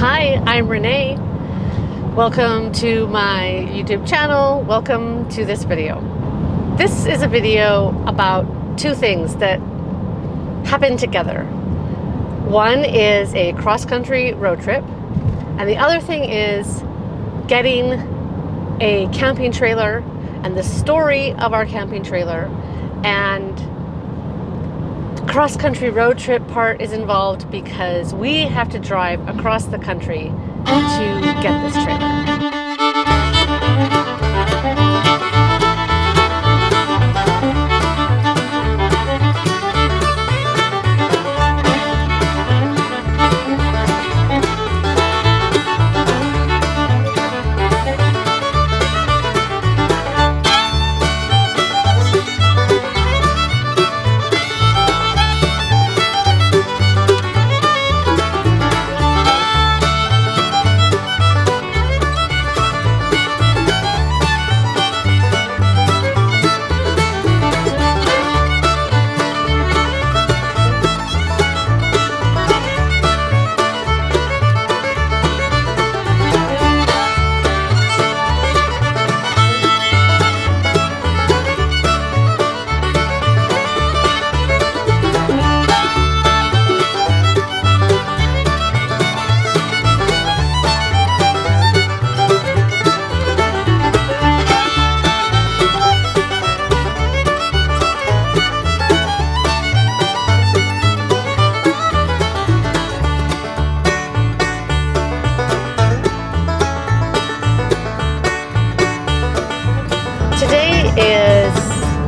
Hi, I'm Renee. Welcome to my YouTube channel. Welcome to this video. This is a video about two things that happen together. One is a cross-country road trip, and the other thing is getting a camping trailer and the story of our camping trailer. And the cross-country road trip part is involved because we have to drive across the country to get this trailer.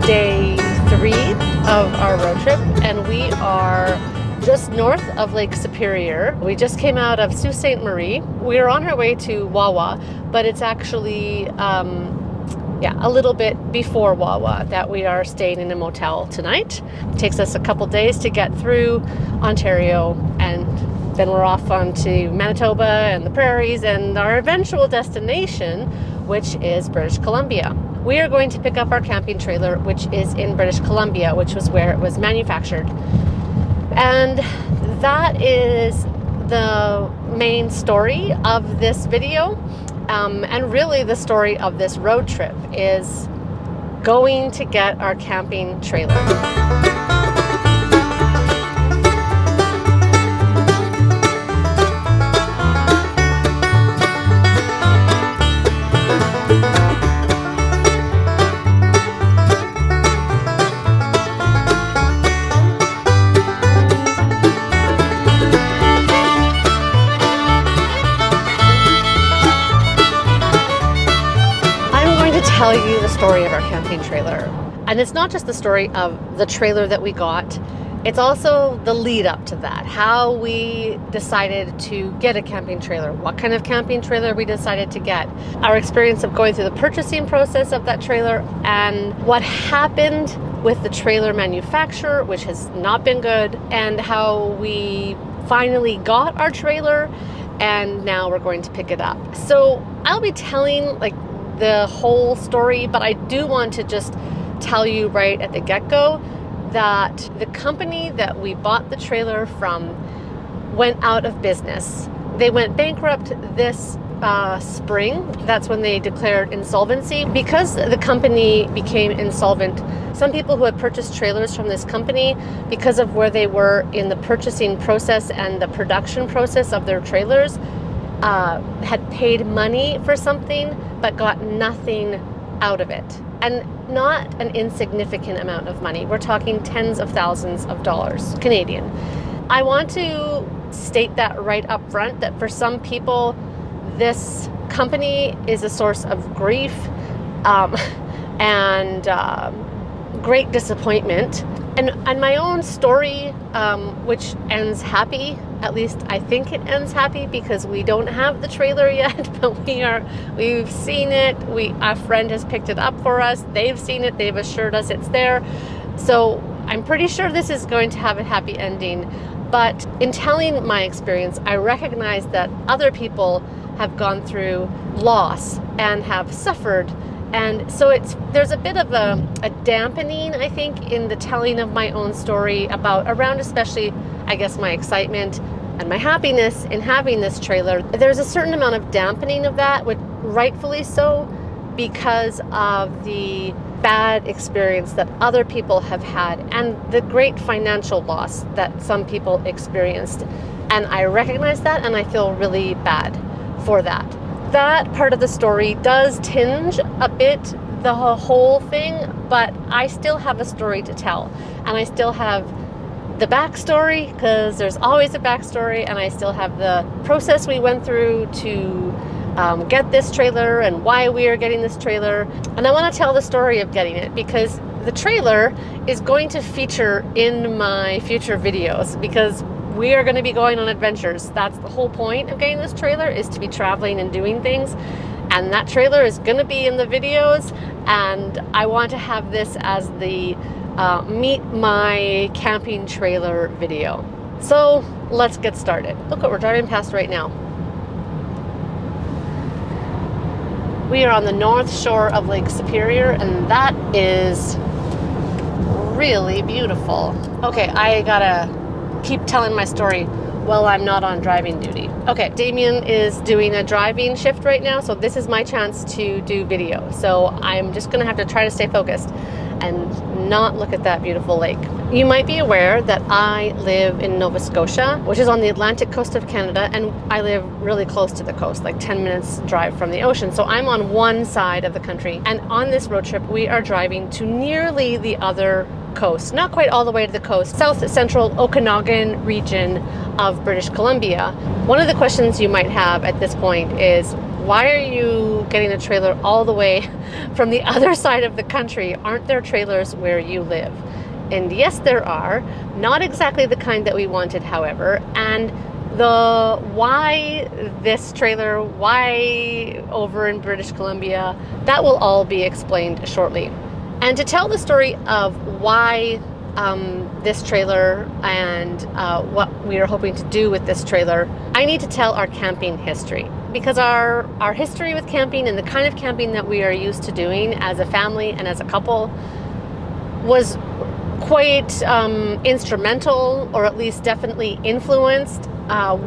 Day 3 of our road trip, and we are just north of Lake Superior. We just came out of Sault Ste. Marie. We are on our way to Wawa, but it's actually a little bit before Wawa that we are staying in a motel tonight. It takes us a couple days to get through Ontario, and then we're off onto Manitoba and the prairies and our eventual destination, which is British Columbia. We are going to pick up our camping trailer, which is in British Columbia, which was where it was manufactured. And that is the main story of this video. And really the story of this road trip is going to get our camping trailer. Tell you the story of our camping trailer. And it's not just the story of the trailer that we got, it's also the lead up to that. How we decided to get a camping trailer, what kind of camping trailer we decided to get, our experience of going through the purchasing process of that trailer, and what happened with the trailer manufacturer, which has not been good, and how we finally got our trailer and now we're going to pick it up. So I'll be telling the whole story, but I do want to just tell you right at the get-go that the company that we bought the trailer from went out of business. They went bankrupt this spring. That's when they declared insolvency. Because the company became insolvent, some people who had purchased trailers from this company, because of where they were in the purchasing process and the production process of their trailers, had paid money for something but got nothing out of it, and not an insignificant amount of money. We're talking tens of thousands of dollars Canadian. I want to state that right up front, that for some people this company is a source of grief and great disappointment. And my own story, which ends happy, at least I think it ends happy, because we don't have the trailer yet, but we've seen it. Our friend has picked it up for us. They've seen it. They've assured us it's there. So I'm pretty sure this is going to have a happy ending. But in telling my experience, I recognize that other people have gone through loss and have suffered. And so there's a bit of a dampening, I think, in the telling of my own story around especially, I guess, my excitement and my happiness in having this trailer, there's a certain amount of dampening of that, which rightfully so, because of the bad experience that other people have had and the great financial loss that some people experienced. And I recognize that, and I feel really bad for that. That part of the story does tinge a bit the whole thing, but I still have a story to tell, and I still have the backstory, because there's always a backstory, and I still have the process we went through to get this trailer and why we are getting this trailer. And I want to tell the story of getting it, because the trailer is going to feature in my future videos, because we are going to be going on adventures. That's the whole point of getting this trailer, is to be traveling and doing things. And that trailer is going to be in the videos, and I want to have this as the meet my camping trailer video. So let's get started. Look what we're driving past right now. We are on the north shore of Lake Superior, and that is really beautiful. Okay, I gotta keep telling my story while I'm not on driving duty. Okay, Damien is doing a driving shift right now, so this is my chance to do video. So I'm just gonna have to try to stay focused and not look at that beautiful lake. You might be aware that I live in Nova Scotia, which is on the Atlantic coast of Canada, and I live really close to the coast, like 10 minutes drive from the ocean. So I'm on one side of the country, and on this road trip we are driving to nearly the other coast, not quite all the way to the coast, south central Okanagan region of British Columbia. One of the questions you might have at this point is, why are you getting a trailer all the way from the other side of the country? Aren't there trailers where you live? And yes, there are. Not exactly the kind that we wanted, however. And the why this trailer, why over in British Columbia, that will all be explained shortly. And to tell the story of why this trailer and what we are hoping to do with this trailer, I need to tell our camping history. Because our history with camping and the kind of camping that we are used to doing as a family and as a couple was quite instrumental, or at least definitely influenced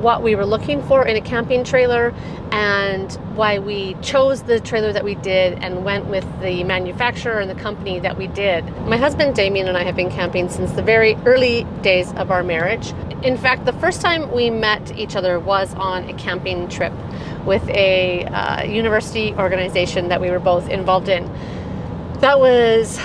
what we were looking for in a camping trailer, and why we chose the trailer that we did and went with the manufacturer and the company that we did. My husband Damien and I have been camping since the very early days of our marriage. In fact, the first time we met each other was on a camping trip with a university organization that we were both involved in. That was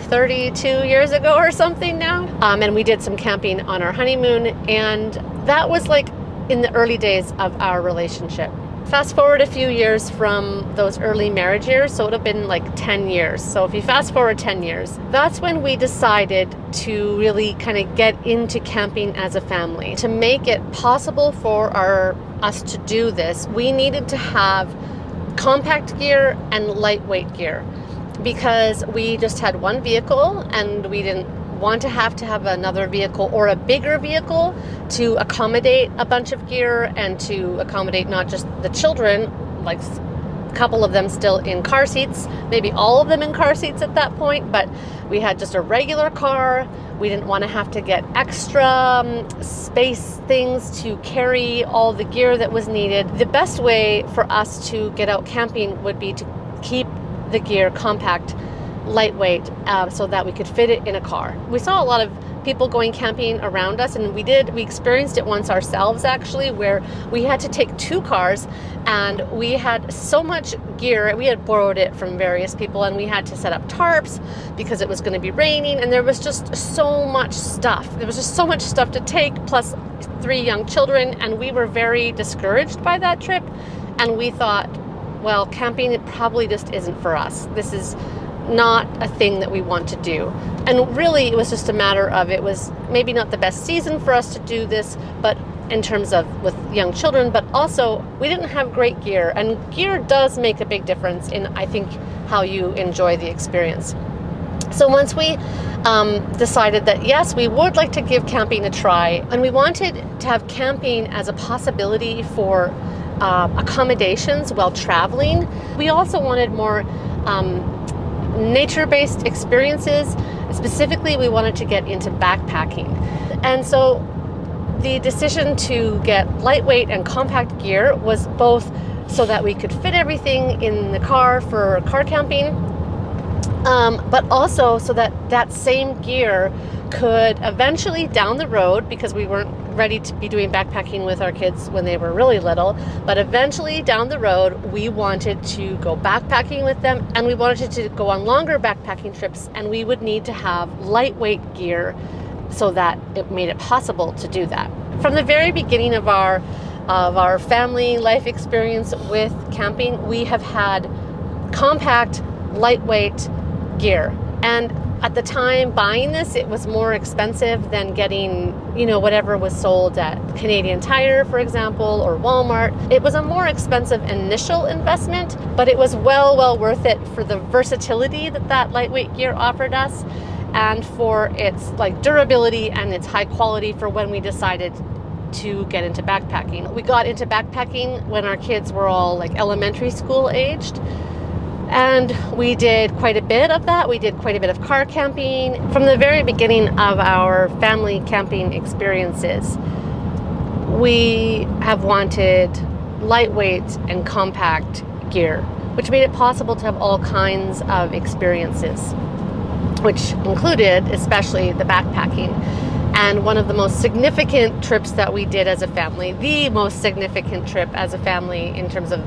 32 years ago or something now. And we did some camping on our honeymoon, and that was like in the early days of our relationship. Fast forward a few years from those early marriage years, so it would have been like 10 years. So if you fast forward 10 years, that's when we decided to really kind of get into camping as a family. To make it possible for us to do this, we needed to have compact gear and lightweight gear, because we just had one vehicle and we didn't want to have another vehicle or a bigger vehicle to accommodate a bunch of gear and to accommodate not just the children, like a couple of them still in car seats, maybe all of them in car seats at that point, but we had just a regular car. We didn't want to have to get extra space things to carry all the gear that was needed. The best way for us to get out camping would be to keep the gear compact, lightweight, so that we could fit it in a car. We saw a lot of people going camping around us, and we experienced it once ourselves actually, where we had to take two cars, and we had so much gear. We had borrowed it from various people, and we had to set up tarps because it was going to be raining, and there was just so much stuff. There was just so much stuff to take, plus 3 young children, and we were very discouraged by that trip, and we thought, well, camping, it probably just isn't for us. This is not a thing that we want to do. And really, it was just a matter of, it was maybe not the best season for us to do this, but in terms of with young children, but also we didn't have great gear, and gear does make a big difference in, I think, how you enjoy the experience. So once we decided that yes, we would like to give camping a try, and we wanted to have camping as a possibility for accommodations while traveling. We also wanted more nature-based experiences. Specifically, we wanted to get into backpacking. And so The decision to get lightweight and compact gear was both so that we could fit everything in the car for car camping, but also so that that same gear could eventually down the road, because we weren't ready to be doing backpacking with our kids when they were really little, but eventually down the road we wanted to go backpacking with them, and we wanted to go on longer backpacking trips, and we would need to have lightweight gear so that it made it possible to do that. From the very beginning of our family life experience with camping, we have had compact, lightweight gear. And at the time buying this, it was more expensive than getting, whatever was sold at Canadian Tire, for example, or Walmart. It was a more expensive initial investment, but it was well worth it for the versatility that lightweight gear offered us, and for its durability and its high quality for when we decided to get into backpacking. We got into backpacking when our kids were all elementary school aged. And we did quite a bit of that. We did quite a bit of car camping. From the very beginning of our family camping experiences, we have wanted lightweight and compact gear, which made it possible to have all kinds of experiences, which included especially the backpacking. And one of the most significant trips that we did as a family, the most significant trip as a family in terms of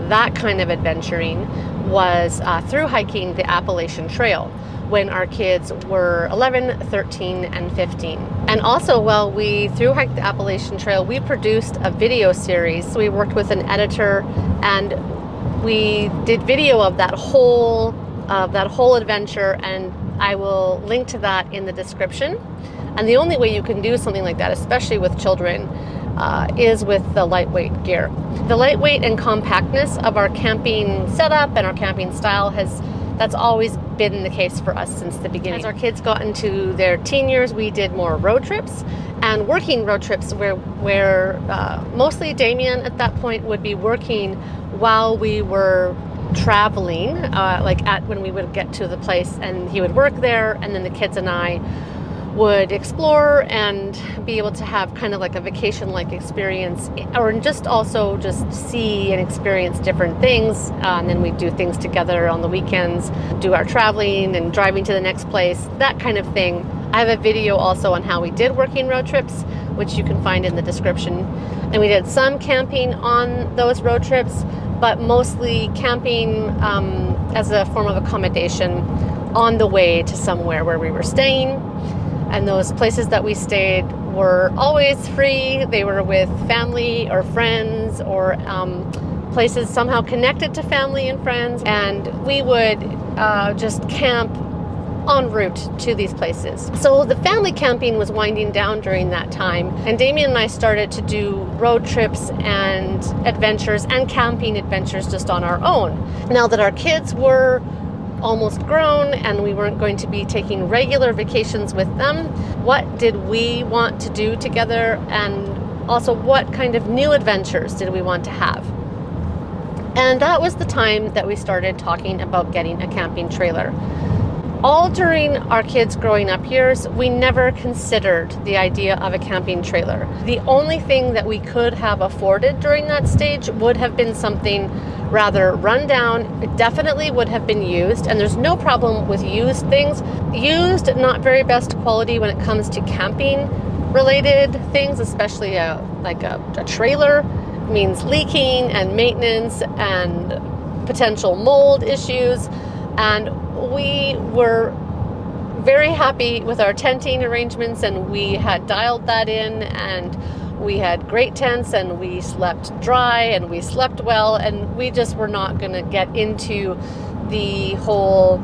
that kind of adventuring, was through hiking the Appalachian Trail when our kids were 11, 13, and 15. And also, while we through hiked the Appalachian Trail, we produced a video series. We worked with an editor, and we did video of that whole adventure, and I will link to that in the description. And the only way you can do something like that, especially with children, is with the lightweight gear. The lightweight and compactness of our camping setup and our camping style that's always been the case for us since the beginning. As our kids got into their teen years, we did more road trips and working road trips where mostly Damien at that point would be working while we were traveling, when we would get to the place, and he would work there, and then the kids and I would explore and be able to have kind of a vacation-like experience, or just see and experience different things. And then we'd do things together on the weekends, do our traveling and driving to the next place, that kind of thing. I have a video also on how we did working road trips, which you can find in the description. And we did some camping on those road trips, but mostly camping as a form of accommodation on the way to somewhere where we were staying. And those places that we stayed were always free. They were with family or friends, or places somehow connected to family and friends. And we would just camp en route to these places. So the family camping was winding down during that time. And Damien and I started to do road trips and adventures and camping adventures just on our own. Now that our kids were almost grown and we weren't going to be taking regular vacations with them, what did we want to do together, and also what kind of new adventures did we want to have? And that was the time that we started talking about getting a camping trailer. All during our kids' growing up years, we never considered the idea of a camping trailer. The only thing that we could have afforded during that stage would have been something rather run down. It definitely would have been used, and there's no problem with used things. Used, not very best quality when it comes to camping related things, especially a trailer, means leaking and maintenance and potential mold issues. And we were very happy with our tenting arrangements, and we had dialed that in, and we had great tents, and we slept dry, and we slept well, and we just were not going to get into the whole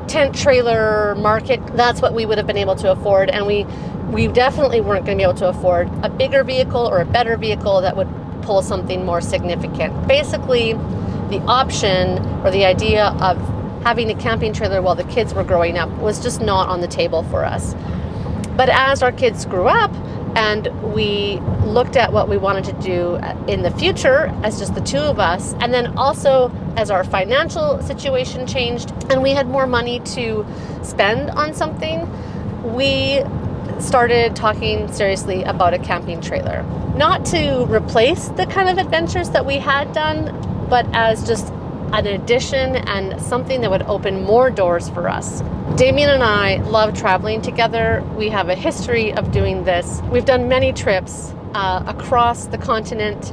tent trailer market. That's what we would have been able to afford, and we definitely weren't going to be able to afford a bigger vehicle or a better vehicle that would pull something more significant. Basically, the option or the idea of having a camping trailer while the kids were growing up was just not on the table for us. But as our kids grew up and we looked at what we wanted to do in the future as just the two of us, and then also as our financial situation changed and we had more money to spend on something, we started talking seriously about a camping trailer. Not to replace the kind of adventures that we had done, but as just an addition and something that would open more doors for us. Damien and I love traveling together. We have a history of doing this. We've done many trips across the continent,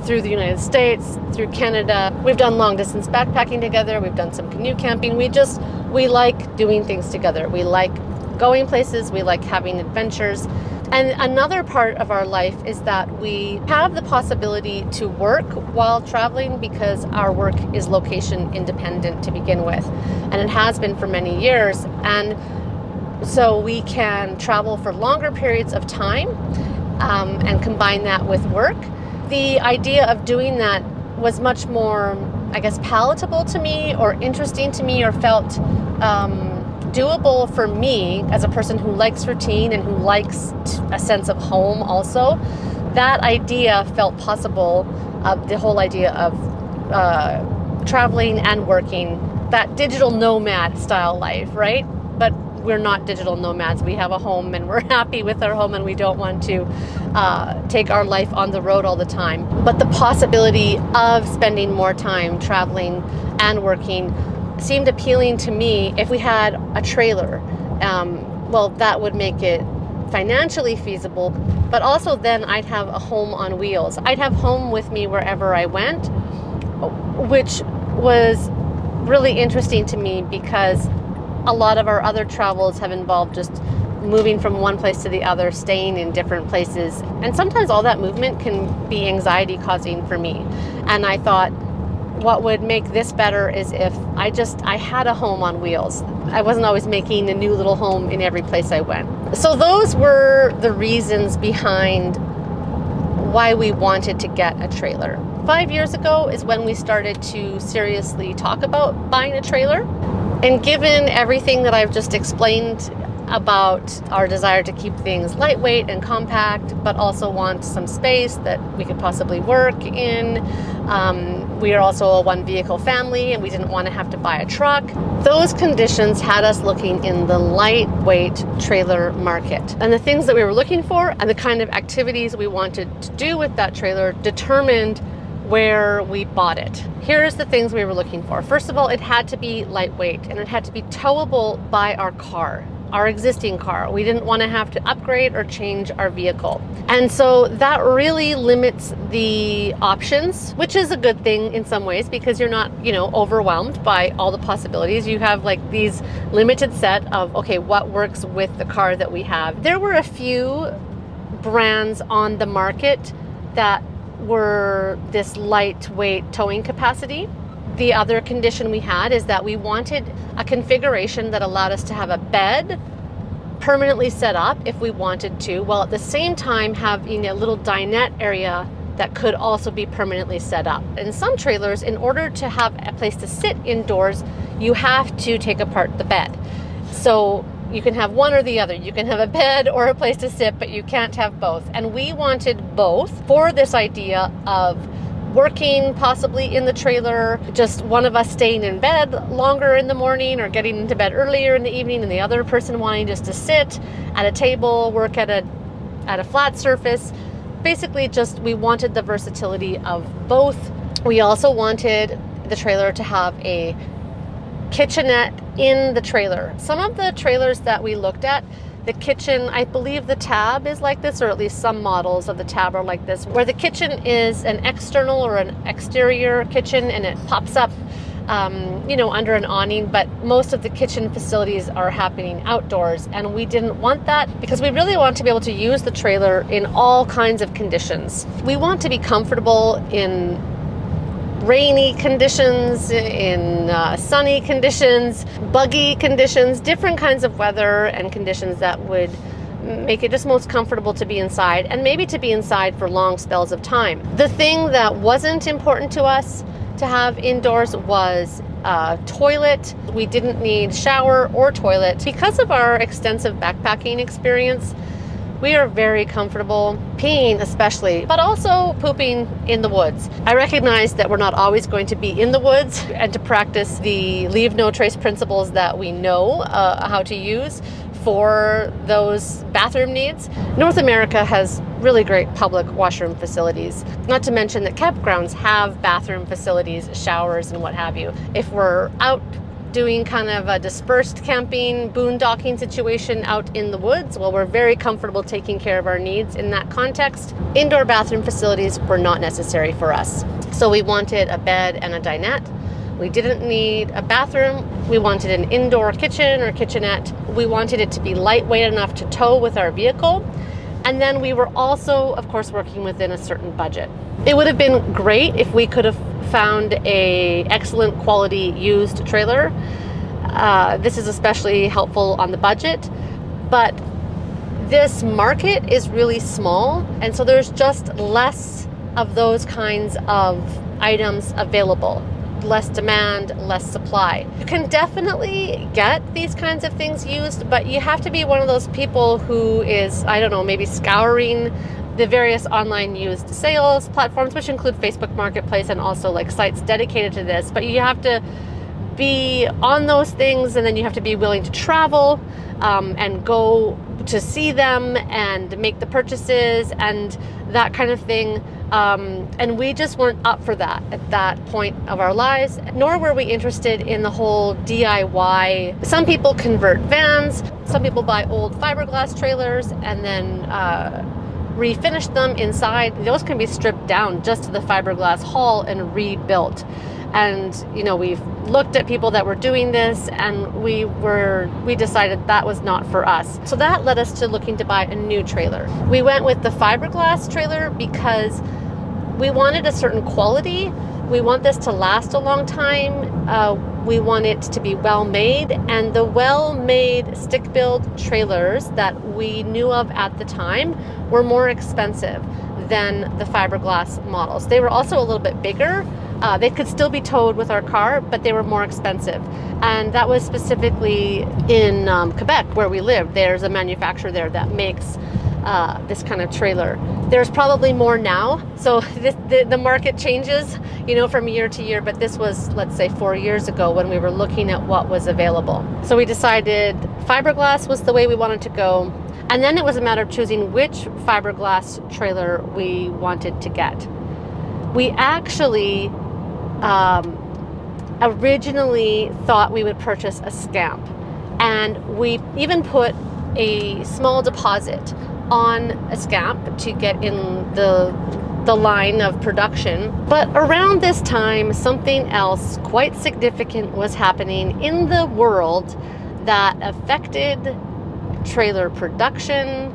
through the United States, through Canada. We've done long distance backpacking together. We've done some canoe camping. We like doing things together. We like going places. We like having adventures. And another part of our life is that we have the possibility to work while traveling because our work is location independent to begin with. And it has been for many years. And so we can travel for longer periods of time and combine that with work. The idea of doing that was much more, I guess, palatable to me or interesting to me or felt doable for me as a person who likes routine and who likes a sense of home also. That idea felt possible, the whole idea of traveling and working, that digital nomad style life, right? But we're not digital nomads. We have a home and we're happy with our home and we don't want to take our life on the road all the time. But the possibility of spending more time traveling and working seemed appealing to me. If we had a trailer, well, that would make it financially feasible, but also then I'd have a home on wheels. I'd have home with me wherever I went, which was really interesting to me because a lot of our other travels have involved just moving from one place to the other, staying in different places. And sometimes all that movement can be anxiety causing for me. And I thought, what would make this better is if I had a home on wheels. I wasn't always making a new little home in every place I went. So those were the reasons behind why we wanted to get a trailer. 5 years ago is when we started to seriously talk about buying a trailer. And given everything that I've just explained about our desire to keep things lightweight and compact, but also want some space that we could possibly work in. We are also a one vehicle family and we didn't want to have to buy a truck. Those conditions had us looking in the lightweight trailer market. And the things that we were looking for and the kind of activities we wanted to do with that trailer determined where we bought it. Here's the things we were looking for. First of all, it had to be lightweight and it had to be towable by our car, our existing car. We didn't want to have to upgrade or change our vehicle. And so that really limits the options, which is a good thing in some ways because you're not, overwhelmed by all the possibilities. You have like these limited set of, okay, what works with the car that we have. There were a few brands on the market that were this lightweight towing capacity. The other condition we had is that we wanted a configuration that allowed us to have a bed permanently set up if we wanted to, while at the same time having a little dinette area that could also be permanently set up. In some trailers, in order to have a place to sit indoors, you have to take apart the bed. So you can have one or the other. You can have a bed or a place to sit, but you can't have both. And we wanted both for this idea of working possibly in the trailer, just one of us staying in bed longer in the morning or getting into bed earlier in the evening and the other person wanting just to sit at a table, work at a flat surface. Basically just we wanted the versatility of both. We also wanted the trailer to have a kitchenette in the trailer. Some of the trailers that we looked at, the kitchen, I believe the tab is like this, or at least some models of the tab are like this, where the kitchen is an external or an exterior kitchen and it pops up, under an awning, but most of the kitchen facilities are happening outdoors. And we didn't want that because we really want to be able to use the trailer in all kinds of conditions. We want to be comfortable in rainy conditions, in sunny conditions, buggy conditions, different kinds of weather and conditions that would make it just most comfortable to be inside and maybe to be inside for long spells of time. The thing that wasn't important to us to have indoors was a toilet. We didn't need shower or toilet. Because of our extensive backpacking experience, we are very comfortable peeing especially, but also pooping in the woods. I recognize that we're not always going to be in the woods, and to practice the leave no trace principles that we know how to use for those bathroom needs. North America has really great public washroom facilities, not to mention that campgrounds have bathroom facilities, showers, and what have you. If we're out doing kind of a dispersed camping, boondocking situation out in the woods, well, we're very comfortable taking care of our needs in that context. Indoor bathroom facilities were not necessary for us. So we wanted a bed and a dinette. We didn't need a bathroom. We wanted an indoor kitchen or kitchenette. We wanted it to be lightweight enough to tow with our vehicle. And then we were also, of course, working within a certain budget. It would have been great if we could have found a excellent quality used trailer. This is especially helpful on the budget, but this market is really small, and so there's just less of those kinds of items available. Less demand, less supply. You can definitely get these kinds of things used, but you have to be one of those people who is, I don't know, maybe scouring the various online used sales platforms, which include Facebook Marketplace and also like sites dedicated to this. But you have to be on those things, and then you have to be willing to travel and go to see them and make the purchases and that kind of thing. And we just weren't up for that at that point of our lives, nor were we interested in the whole DIY. Some people convert vans, some people buy old fiberglass trailers and then refinish them inside. Those can be stripped down just to the fiberglass hull and rebuilt. And, you know, we've looked at people that were doing this, and we decided that was not for us. So that led us to looking to buy a new trailer. We went with the fiberglass trailer because we wanted a certain quality. We want this to last a long time. We want it to be well made, and the well-made stick-build trailers that we knew of at the time were more expensive than the fiberglass models. They were also a little bit bigger. They could still be towed with our car, but they were more expensive. And that was specifically in Quebec, where we lived. There's a manufacturer there that makes this kind of trailer. There's probably more now. So the market changes, you know, from year to year. But this was, let's say, 4 years ago when we were looking at what was available. So we decided fiberglass was the way we wanted to go. And then it was a matter of choosing which fiberglass trailer we wanted to get. We actually originally thought we would purchase a Scamp, and we even put a small deposit on a Scamp to get in the line of production. But around this time, something else quite significant was happening in the world that affected trailer production,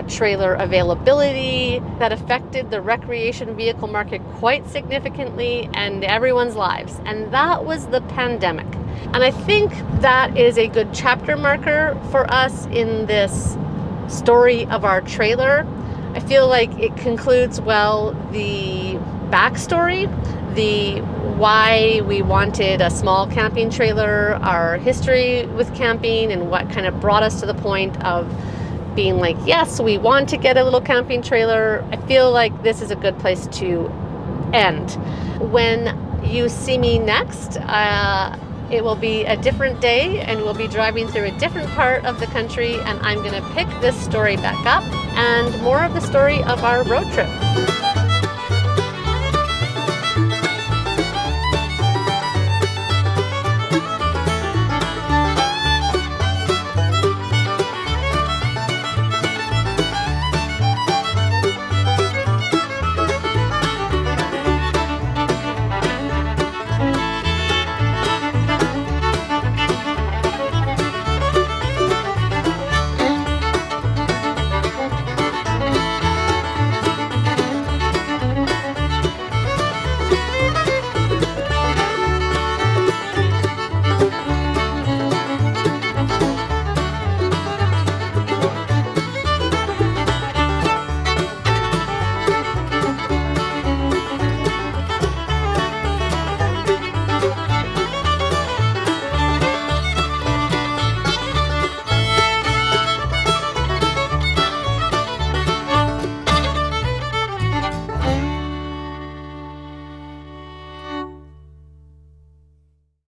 trailer availability, that affected the recreation vehicle market quite significantly and everyone's lives. And that was the pandemic. And I think that is a good chapter marker for us in this story of our trailer. I feel like it concludes well the backstory, the why we wanted a small camping trailer, our history with camping, and what kind of brought us to the point of being like, yes, we want to get a little camping trailer. I feel like this is a good place to end. When you see me next, it will be a different day, and we'll be driving through a different part of the country, and I'm going to pick this story back up and more of the story of our road trip.